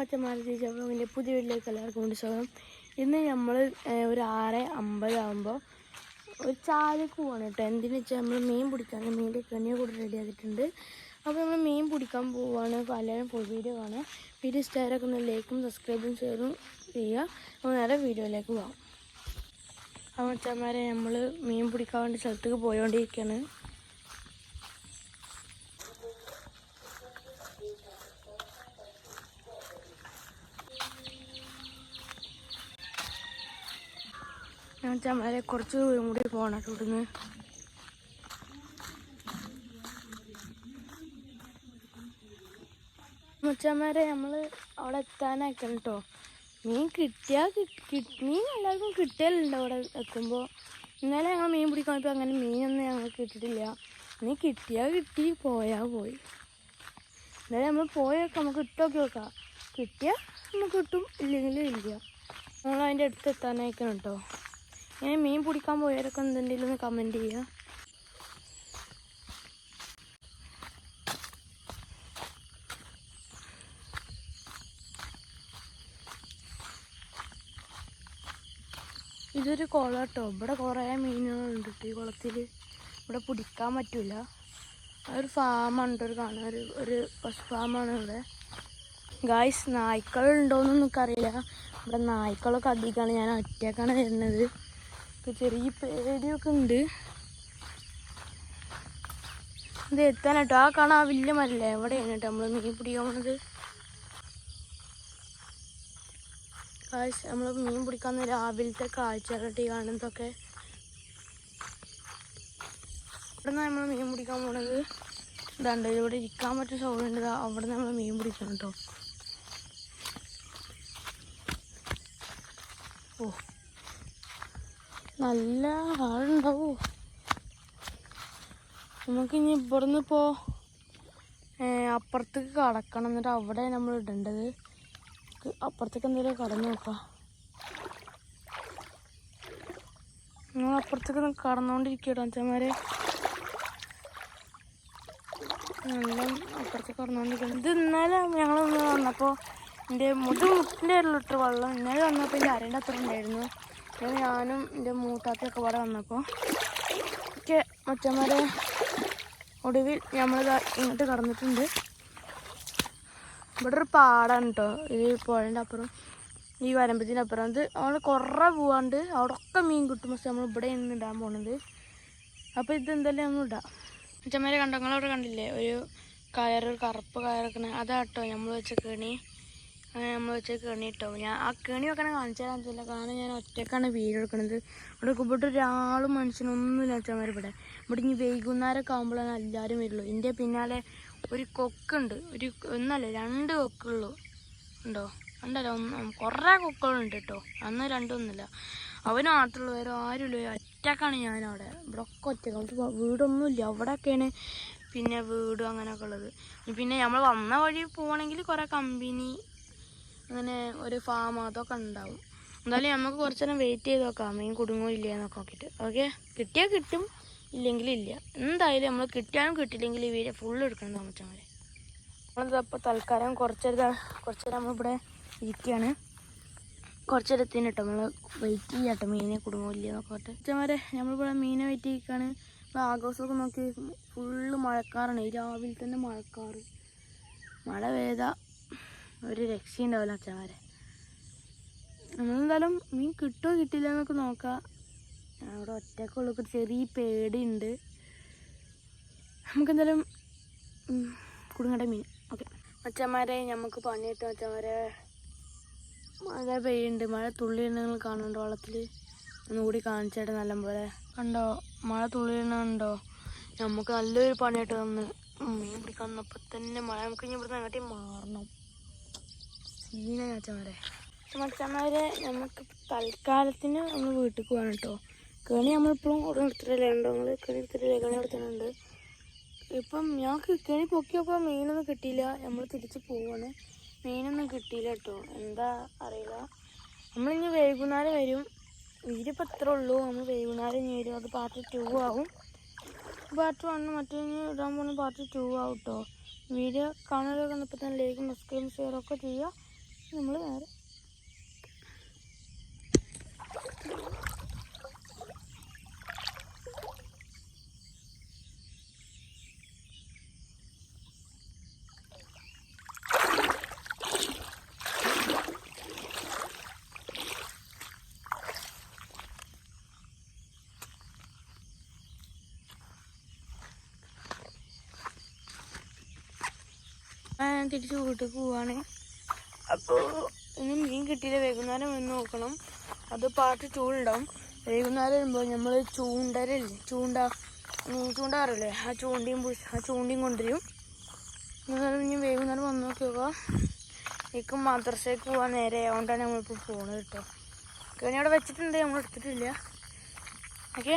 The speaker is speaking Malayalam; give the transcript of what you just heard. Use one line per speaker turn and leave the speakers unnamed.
പച്ചമാരുടെ പുതിയ വീട്ടിലേക്ക് എല്ലാവർക്കും കൊണ്ട് സ്വാഗതം. ഇന്ന് നമ്മൾ ഒരു 6:50 ആകുമ്പോൾ ഒരു ചാലക്ക് പോവാണ് കേട്ടോ. എന്തിനു വെച്ചാൽ നമ്മൾ മീൻ പിടിക്കാൻ മീനിൻ്റെ കെണിയെ കൂടെ റെഡി ആക്കിയിട്ടുണ്ട്. അപ്പോൾ നമ്മൾ മീൻ പിടിക്കാൻ പോവുകയാണ്. എല്ലാവരും ഫുൾ വീഡിയോ കാണാം. വീഡിയോ ഇഷ്ടമായൊക്കെ ഒന്ന് ലൈക്കും സബ്സ്ക്രൈബും ഷെയറും ചെയ്യുക. അപ്പോൾ നേരെ വീഡിയോയിലേക്ക് പോകാം. അപ്പോൾ പച്ചമാരെ നമ്മൾ മീൻ പിടിക്കാൻ വേണ്ടി സ്ഥലത്തേക്ക് പോയോണ്ടിരിക്കുകയാണ്. ഞാൻ ചമ്മരെ കുറച്ച് ദൂരം കൂടി പോകണം ഇവിടുന്ന്. മുച്ചന്മാരെ നമ്മൾ അവിടെ എത്താനാക്കണം കേട്ടോ. മീൻ കിട്ടിയാൽ മീൻ എല്ലാവർക്കും കിട്ടിയാലുണ്ട് അവിടെ എത്തുമ്പോൾ. ഇന്നലെ ഞങ്ങൾ മീൻ പിടിക്കാൻ പോയപ്പോൾ അങ്ങനെ മീനൊന്നും ഞങ്ങൾക്ക് കിട്ടിയിട്ടില്ല. മീൻ കിട്ടിയാൽ കിട്ടി, പോയാൽ പോയി. ഇന്നലെ നമ്മൾ പോയൊക്കെ നമുക്ക് ഇട്ടൊക്കെ നോക്കാം. കിട്ടിയാൽ നമുക്ക് കിട്ടും, ഇല്ലെങ്കിലും ഇല്ല. നമ്മൾ അതിൻ്റെ അടുത്ത് എത്താനായിക്കണം കേട്ടോ. ഞാൻ മീൻ പിടിക്കാൻ പോയവരൊക്കെ എന്തെങ്കിലും ഒന്ന് കമൻറ്റ് ചെയ്യുക. ഇതൊരു കുളം കേട്ടോ. ഇവിടെ കുറേ മീനുകളുണ്ട് ഈ കുളത്തിൽ. ഇവിടെ പിടിക്കാൻ പറ്റില്ല. ഒരു ഫാമാണ് കേട്ടോ. കാണാൻ ഒരു പശു ഫാമാണ് ഇവിടെ. ഗായ്സ്, നായ്ക്കളുണ്ടോയെന്ന് നമുക്കറിയില്ല. ഇവിടെ നായ്ക്കളൊക്കെ അധികമാണ്. ഞാൻ ഒറ്റയ്ക്കാണ് വരുന്നത്. ചെറിയ പേടിയൊക്കെ ഉണ്ട്. ഇത് എത്താനായിട്ടോ. ആ കാണാൻ വലിയ മരല്ലേ, എവിടെയാണ് കേട്ടോ നമ്മൾ മീൻ പിടിക്കാൻ പോണത്. നമ്മൾ മീൻ പിടിക്കാൻ രാവിലത്തെ കാഴ്ചകളായിട്ട് കാണുന്നതൊക്കെ. ഇവിടെ നിന്ന് നമ്മൾ മീൻ പിടിക്കാൻ പോണത് ഇതാണ്ട്. ഇവിടെ ഇരിക്കാൻ പറ്റുന്ന സൗകര്യം ഉണ്ട്. അവിടെ നിന്ന് നമ്മൾ മീൻ പിടിക്കണം കേട്ടോ. ഓ, നല്ല ആളുണ്ടാവോ. നമുക്കിനി ഇവിടുന്ന് ഇപ്പോൾ അപ്പുറത്തേക്ക് കടക്കണം. എന്നിട്ട് അവിടെ നമ്മൾ ഇടേണ്ടത്. അപ്പുറത്തേക്ക് എന്തെങ്കിലും കടന്നു നോക്കാം. നമ്മൾ അപ്പുറത്തേക്ക് കടന്നുകൊണ്ടിരിക്കട്ടോ അച്ഛന്മാരെ. നല്ല അപ്പുറത്തേക്ക് കടന്നുകൊണ്ടിരിക്കണം. ഇത് ഇന്നലെ ഞങ്ങളൊന്ന് വന്നപ്പോൾ എൻ്റെ മുട്ടിൻ്റെ 1 ലിറ്റർ വെള്ളം ഇന്നലെ വന്നപ്പോൾ എൻ്റെ അരേൻ്റെ അത്ര ഉണ്ടായിരുന്നു. ഞാനും എൻ്റെ മൂത്താത്തൊക്കെ ഇവിടെ വന്നപ്പോൾ ഒക്കെ മച്ചന്മാരെ ഒടുവിൽ നമ്മളിത് ഇങ്ങോട്ട് കടന്നിട്ടുണ്ട്. ഇവിടെ ഒരു പാടാണ് കേട്ടോ. ഈ പുഴേൻ്റെ അപ്പുറം ഈ വരമ്പത്തിൻ്റെ അപ്പുറം. അത് നമ്മൾ കുറേ പോവാണ്ട് അവിടെയൊക്കെ മീൻ കിട്ടും. പക്ഷെ നമ്മൾ ഇവിടെ നിന്ന് ഇടാൻ പോണത്. അപ്പോൾ ഇതെന്തായാലും നമ്മൾ ഇടാം. മച്ചന്മാരെ കണ്ടോ, നിങ്ങളവിടെ കണ്ടില്ലേ ഒരു കയറ്, കറുപ്പ് കയറൊക്കെ. അതാട്ടോ നമ്മൾ വെച്ച കെണി. നമ്മൾ വെച്ച കെണി കേട്ടോ. ഞാൻ ആ കെണി വെക്കണേ കാണിച്ചു തരാൻ. കാരണം ഞാൻ ഒറ്റക്കാണ് വീഡിയോ എടുക്കുന്നത്. ഇവിടെ ഒരാളും മനുഷ്യനൊന്നുമില്ല അച്ഛന്മാർ. ഇവിടെ ഇനി വൈകുന്നേരമൊക്കെ ആകുമ്പോഴാണ് എല്ലാവരും വരുള്ളൂ. എൻ്റെ പിന്നാലെ ഒരു കൊക്കുണ്ട്. ഒന്നല്ല 2 കൊക്കുള്ളൂ. ഉണ്ടോ? ഉണ്ടല്ലോ, കുറേ കൊക്കുകളുണ്ട് കേട്ടോ. അന്ന് 2 ഒന്നുമില്ല. അവന് മാത്രമുള്ളൂ, വേറെ ആരുമില്ല. ഒറ്റക്കാണ് ഞാനവിടെ. ഇവിടെ ഒക്കെ ഒറ്റക്കാണ്. വീടൊന്നുമില്ല. അവിടെയൊക്കെയാണ് പിന്നെ വീടും അങ്ങനെയൊക്കെ ഉള്ളത്. പിന്നെ നമ്മൾ വന്ന വഴി പോകണമെങ്കിൽ കുറേ കമ്പനി അങ്ങനെ ഒരു ഫാം അതൊക്കെ ഉണ്ടാവും. എന്തായാലും നമുക്ക് കുറച്ച് നേരം വെയിറ്റ് ചെയ്ത് നോക്കാം. മീൻ കുടുങ്ങോ ഇല്ല എന്നൊക്കെ നോക്കിയിട്ട്. ഓക്കെ, കിട്ടിയാൽ കിട്ടും, ഇല്ലെങ്കിൽ ഇല്ല. എന്തായാലും നമ്മൾ കിട്ടിയാലും കിട്ടിയില്ലെങ്കിൽ ഈ വീഡിയോ ഫുള്ള് എടുക്കണം താമസമാരെ. നമ്മളിപ്പോൾ തൽക്കാലം കുറച്ച് നേരം നമ്മളിവിടെ ഇരിക്കുകയാണ്. കുറച്ച് നേരത്തിന് കേട്ടോ നമ്മൾ വെയിറ്റ് ചെയ്യാം കേട്ടോ. മീനെ കുടുങ്ങോ ഇല്ല എന്നൊക്കെ പറഞ്ഞിട്ട് അച്ഛന്മാരെ നമ്മളിവിടെ മീനെ വെയിറ്റ് ചെയ്യിക്കുകയാണ്. ഇപ്പോൾ ആഘോഷമൊക്കെ നോക്കി ഫുള്ള് മഴക്കാറാണ്. ഈ രാവിലെ തന്നെ മഴക്കാറ്. മഴ പെയ്ത ഒരു രക്ഷയുണ്ടാവില്ല അച്ഛന്മാരെ. നമ്മളെന്തായാലും മീൻ കിട്ടുമോ കിട്ടില്ല എന്നൊക്കെ നോക്കാം. അവിടെ ഒറ്റക്കുള്ള ചെറിയ പേടിയുണ്ട്. നമുക്കെന്തായാലും കുടുങ്ങട്ടെ മീൻ. ഓക്കെ അച്ഛന്മാരെ, നമുക്ക് പണി കിട്ടും അച്ഛന്മാരെ. മഴ പെയ്യുന്നുണ്ട്. മഴ തുള്ളി നിങ്ങൾ കാണുന്നുണ്ടോ വെള്ളത്തിൽ? ഒന്നുകൂടി കാണിച്ചായിട്ട് നല്ലപോലെ കണ്ടോ മഴ തുള്ളിയുണ്ടോ? നമുക്ക് നല്ലൊരു പണിയായിട്ട് തന്ന് മീൻ പിടിക്കാൻ വന്നപ്പോൾ തന്നെ മഴ. നമുക്ക് ഇനി ഇവിടുന്ന് അങ്ങോട്ടേ മാറണം. സീന മച്ചന്മാരെ നമുക്ക് തൽക്കാലത്തിന് നമ്മൾ വീട്ടിൽ പോകാൻ കേട്ടോ. കെണി നമ്മളിപ്പോഴും ഇവിടെ എടുത്തിട്ടില്ല. ഉണ്ടോ നിങ്ങൾ? കെണി എടുത്തിട്ടില്ല. കെണി എടുത്തിട്ടുണ്ട്. ഇപ്പം ഞങ്ങൾക്ക് കെണി പൊക്കിയപ്പോൾ മീനൊന്നും കിട്ടിയില്ല. നമ്മൾ തിരിച്ച് പോവാണ്. മീനൊന്നും കിട്ടിയില്ല കേട്ടോ. എന്താ അറിയില്ല. നമ്മളിനി വൈകുന്നേരം വരും. വീടിപ്പോൾ ഇത്ര ഉള്ളൂ. നമ്മൾ വൈകുന്നേരം ഇനി വരും. അത് പാർട്ട് 2 ആവും. പാർട്ട് 1 മറ്റേ ഇടാൻ പോകുന്ന പാർട്ട് 2 ആവും കേട്ടോ. വീഡിയോ കാണാനൊക്കെ കണ്ടപ്പോൾ തന്നെ ലൈക്കും സബ്സ്ക്രൈബും ഷെയറൊക്കെ ചെയ്യുക. നമ്മൾ നേരെ ഞാൻ തിരിച്ച് വീട്ടിലേക്ക് പോവാണ്. അപ്പോൾ ഇനി മീൻ കിട്ടിയില്ല, വൈകുന്നേരം വന്ന് നോക്കണം. അത് പാട്ട് ചൂടുണ്ടാവും. വൈകുന്നേരം വരുമ്പോൾ നമ്മൾ ചൂണ്ടാറില്ലേ, ആ ചൂണ്ടിയും കൊണ്ടുവരും. ഇനി വൈകുന്നേരം വന്ന് നോക്കി നോക്കാം. എനിക്ക് മദ്രസയ്ക്ക് പോകാൻ നേരെ ആയതുകൊണ്ടാണ് നമ്മളിപ്പോൾ പോകുന്നത് കേട്ടോ. കണി അവിടെ വെച്ചിട്ടുണ്ട്, നമ്മൾ എടുത്തിട്ടില്ല. ഓക്കെ.